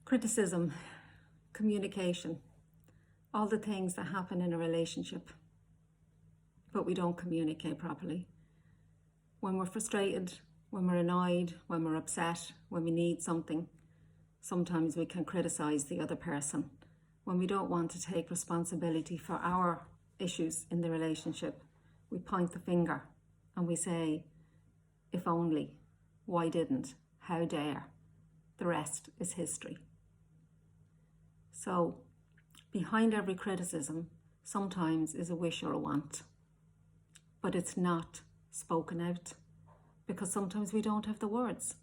Criticism, communication, all the things that happen in a relationship, but we don't communicate properly. When we're frustrated, when we're annoyed, when we're upset, when we need something, sometimes we can criticize the other person. When we don't want to take responsibility for our issues in the relationship, we point the finger and we say, if only, why didn't, how dare, the rest is history. So behind every criticism sometimes is a wish or a want, but it's not spoken out because sometimes we don't have the words.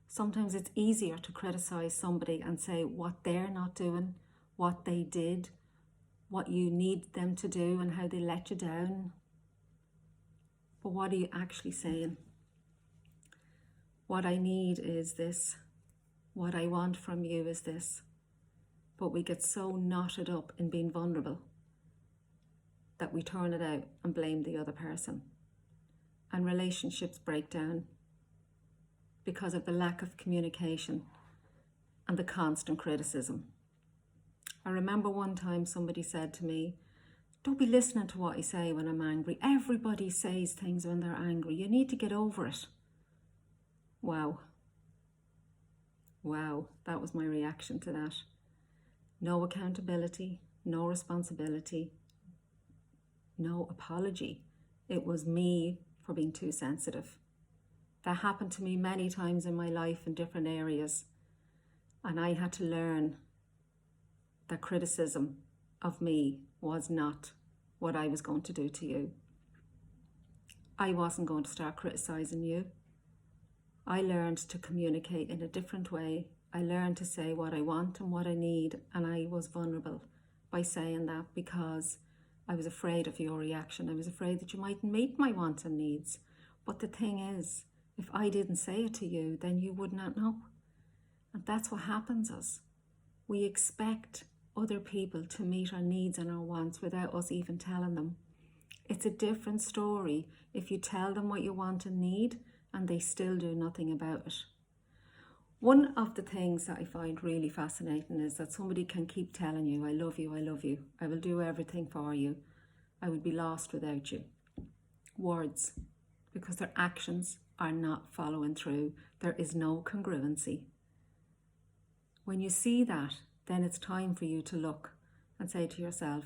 Sometimes it's easier to criticize somebody and say what they're not doing, what they did, what you need them to do and how they let you down. But what are you actually saying? What I need is this. What I want from you is this. But we get so knotted up in being vulnerable that we turn it out and blame the other person. And relationships break down because of the lack of communication and the constant criticism. I remember one time somebody said to me, don't be listening to what I say when I'm angry. Everybody says things when they're angry. You need to get over it. Wow. Wow, that was my reaction to that. No accountability, no responsibility, no apology. It was me for being too sensitive. That happened to me many times in my life in different areas. And I had to learn that criticism of me was not what I was going to do to you. I wasn't going to start criticizing you. I learned to communicate in a different way. I learned to say what I want and what I need, and I was vulnerable by saying that because I was afraid of your reaction. I was afraid that you mightn't meet my wants and needs. But the thing is, if I didn't say it to you, then you would not know. And that's what happens us. We expect other people to meet our needs and our wants without us even telling them. It's a different story if you tell them what you want and need and they still do nothing about it. One of the things that I find really fascinating is that somebody can keep telling you, I love you, I love you, I will do everything for you, I would be lost without you. Words, because their actions are not following through. There is no congruency. When you see that, then it's time for you to look and say to yourself,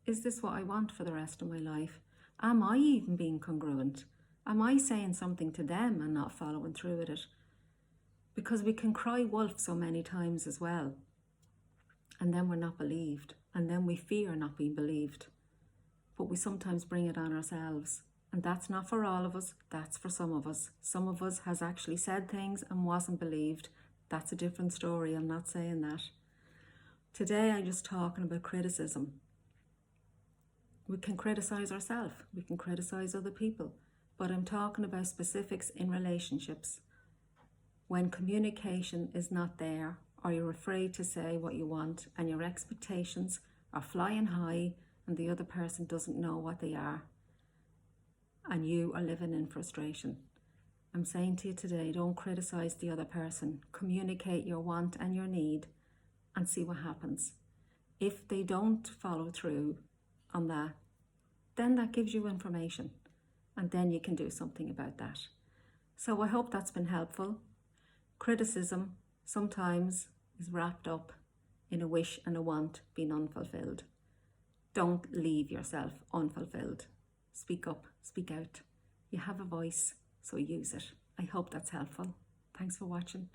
is this what I want for the rest of my life? Am I even being congruent? Am I saying something to them and not following through with it? Because we can cry wolf so many times as well. And then we're not believed. And then we fear not being believed. But we sometimes bring it on ourselves. And that's not for all of us. That's for some of us. Some of us has actually said things and wasn't believed. That's a different story. I'm not saying that. Today I'm just talking about criticism. We can criticize ourselves. We can criticize other people. But I'm talking about specifics in relationships. When communication is not there, or you're afraid to say what you want and your expectations are flying high and the other person doesn't know what they are, and you are living in frustration. I'm saying to you today, don't criticize the other person. Communicate your want and your need and see what happens. If they don't follow through on that, then that gives you information and then you can do something about that. So I hope that's been helpful. Criticism sometimes is wrapped up in a wish and a want being unfulfilled. Don't leave yourself unfulfilled. Speak up, speak out. You have a voice, so use it. I hope that's helpful. Thanks for watching.